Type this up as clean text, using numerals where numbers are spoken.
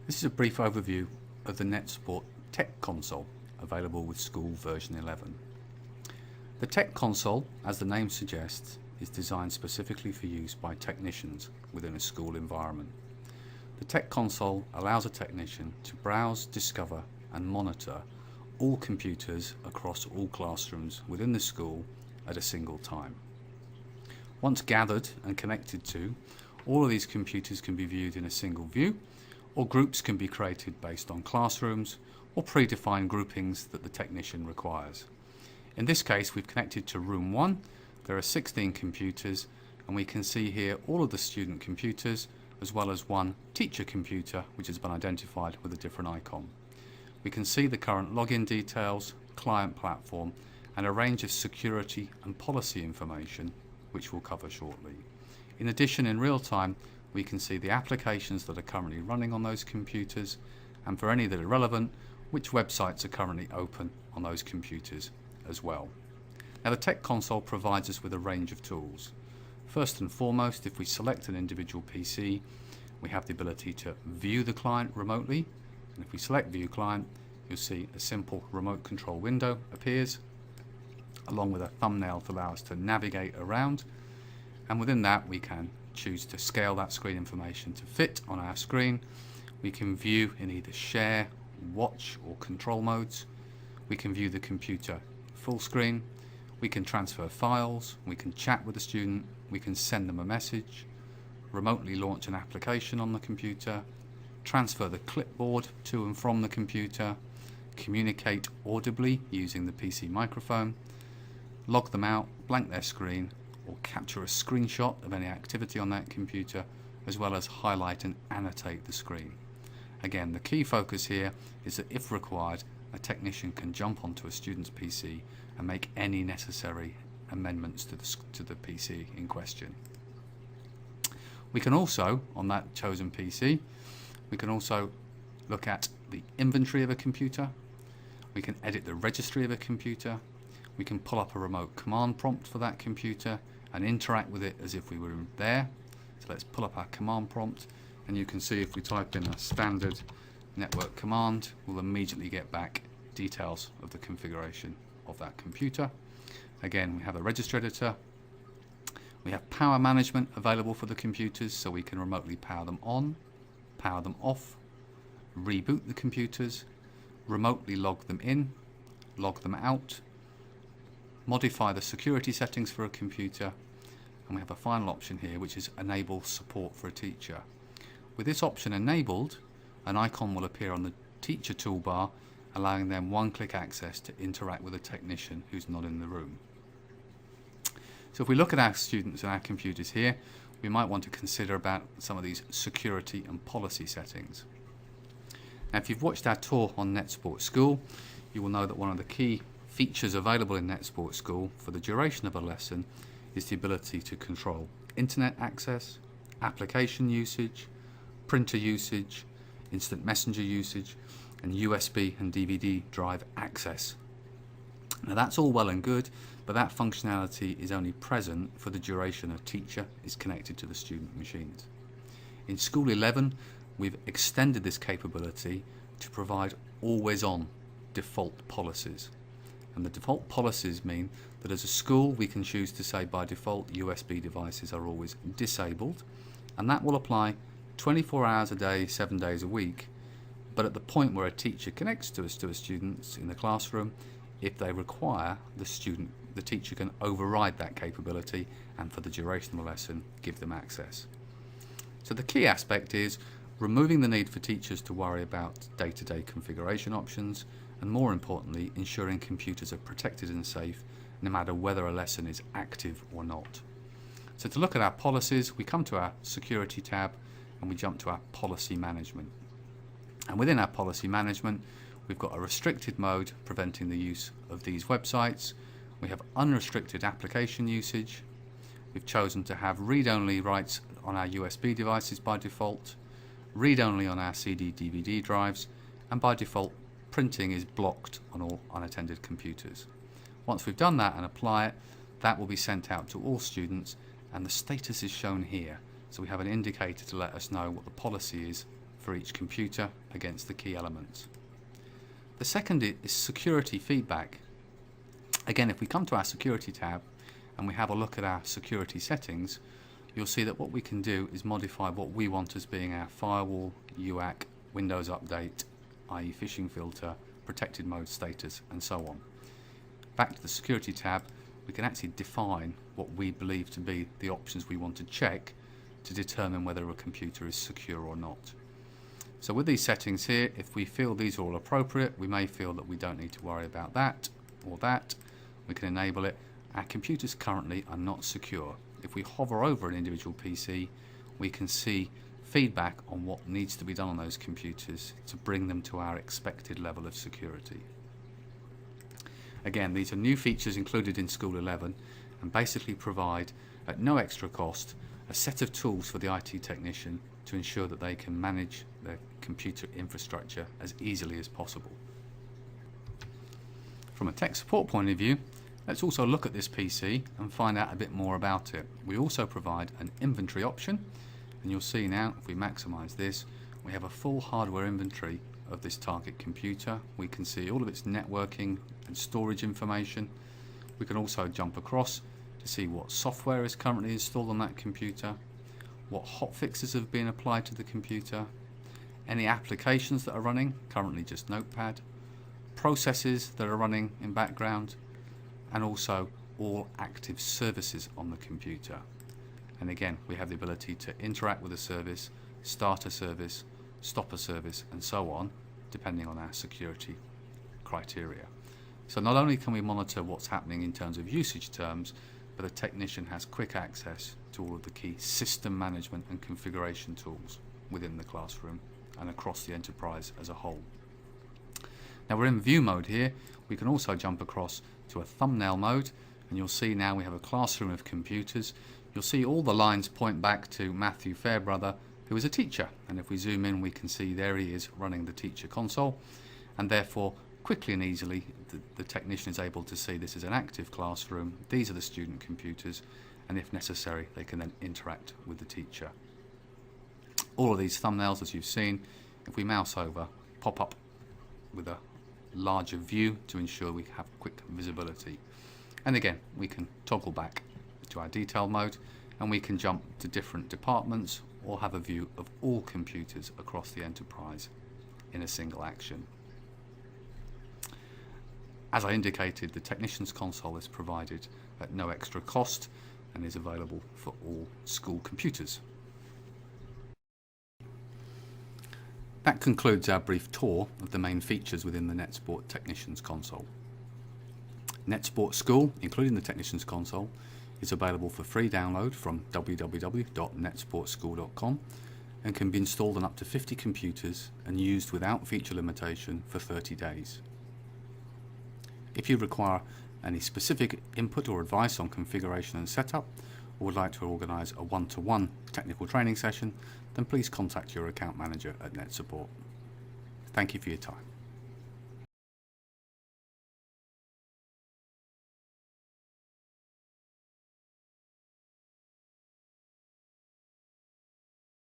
This is a brief overview of the 넷서포트 Tech Console available with School version 11. The Tech Console, as the name suggests, is designed specifically for use by technicians within a school environment. The Tech Console allows a technician to browse, discover and monitor all computers across all classrooms within the school at a single time. Once gathered and connected to, all of these computers can be viewed in a single view, or groups can be created based on classrooms or predefined groupings that the technician requires. In this case, we've connected to room 1. There are 16 computers, and we can see here all of the student computers as well as one teacher computer which has been identified with a different icon. We can see the current login details, client platform and a range of security and policy information which we'll cover shortly. In addition, in real time we can see the applications that are currently running on those computers, and for any that are relevant, which websites are currently open on those computers as well. Now, the Tech Console provides us with a range of tools. First and foremost, if we select an individual PC, we have the ability to view the client remotely, and if we select View Client, you'll see a simple remote control window appears along with a thumbnail to allow us to navigate around, and within that we can choose to scale that screen information to fit on our screen. We can view in either share, watch or control modes. We can view the computer full screen. We can transfer files. We can chat with the student. We can send them a message, remotely launch an application on the computer, transfer the clipboard to and from the computer, communicate audibly using the PC microphone, log them out, blank their screen, or capture a screenshot of any activity on that computer, as well as highlight and annotate the screen. Again, the key focus here is that if required, a technician can jump onto a student's PC and make any necessary amendments to the PC in question. We can also, on that chosen PC, we can also look at the inventory of a computer. We can edit the registry of a computer. We can pull up a remote command prompt for that computer and interact with it as if we were there. So let's pull up our command prompt, and you can see if we type in a standard network command, we'll immediately get back details of the configuration of that computer. Again, we have a register editor. We have power management available for the computers, so we can remotely power them on, power them off, reboot the computers, remotely log them in, log them out, modify the security settings for a computer, and we have a final option here which is enable support for a teacher. With this option enabled, an icon will appear on the teacher toolbar, allowing them one-click access to interact with a technician who's not in the room. So if we look at our students and our computers here, we might want to consider about some of these security and policy settings. Now, if you've watched our tour on 넷서포트 School, you will know that one of the key features available in 넷서포트 School for the duration of a lesson is the ability to control internet access, application usage, printer usage, instant messenger usage, and USB and DVD drive access. Now, that's all well and good, but that functionality is only present for the duration a teacher is connected to the student machines. In School 11, we've extended this capability to provide always-on default policies. And the default policies mean that as a school we can choose to say by default USB devices are always disabled, and that will apply 24 hours a day, 7 days a week. But at the point where a teacher connects to a student in the classroom, if they require, the teacher can override that capability and for the duration of the lesson give them access. So the key aspect is removing the need for teachers to worry about day-to-day configuration options, and more importantly, ensuring computers are protected and safe no matter whether a lesson is active or not. So to look at our policies, we come to our security tab and we jump to our policy management. And within our policy management, we've got a restricted mode preventing the use of these websites. We have unrestricted application usage. We've chosen to have read-only rights on our USB devices by default, read-only on our CD/DVD drives, and by default printing is blocked on all unattended computers. Once we've done that and apply it, that will be sent out to all students, and the status is shown here. So we have an indicator to let us know what the policy is for each computer against the key elements. The second is security feedback. Again, if we come to our security tab and we have a look at our security settings, you'll see that what we can do is modify what we want as being our firewall, UAC, Windows Update, i.e. phishing filter, protected mode status, and so on. Back to the security tab, we can actually define what we believe to be the options we want to check to determine whether a computer is secure or not. So with these settings here, if we feel these are all appropriate, we may feel that we don't need to worry about that or that. We can enable it. Our computers currently are not secure. If we hover over an individual PC, we can see feedback on what needs to be done on those computers to bring them to our expected level of security. Again, these are new features included in School 11 and basically provide, at no extra cost, a set of tools for the IT technician to ensure that they can manage their computer infrastructure as easily as possible. From a tech support point of view, let's also look at this PC and find out a bit more about it. We also provide an inventory option, and you'll see now, if we maximize this, we have a full hardware inventory of this target computer. We can see all of its networking and storage information. We can also jump across to see what software is currently installed on that computer, what hotfixes have been applied to the computer, any applications that are running, currently just Notepad, processes that are running in background, and also all active services on the computer. And again, we have the ability to interact with a service, start a service, stop a service, and so on, depending on our security criteria. So not only can we monitor what's happening in terms of usage terms, but the technician has quick access to all of the key system management and configuration tools within the classroom and across the enterprise as a whole. Now we're in view mode here. We can also jump across to a thumbnail mode, and you'll see now we have a classroom of computers. You'll see all the lines point back to Matthew Fairbrother, who is a teacher, and if we zoom in we can see there he is running the teacher console, and therefore quickly and easily the technician is able to see this is an active classroom, these are the student computers, and if necessary they can then interact with the teacher. All of these thumbnails, as you've seen, if we mouse over, pop up with a larger view to ensure we have quick visibility. And again, we can toggle back to our detail mode, and we can jump to different departments or have a view of all computers across the enterprise in a single action. As I indicated, the Technician's Console is provided at no extra cost and is available for all school computers. That concludes our brief tour of the main features within the NetSport Technician's Console. NetSport School, including the Technician's Console, is available for free download from www.netsportschool.com and can be installed on up to 50 computers and used without feature limitation for 30 days. If you require any specific input or advice on configuration and setup, or would like to organise a one-to-one technical training session, then please contact your account manager at NetSupport. Thank you for your time.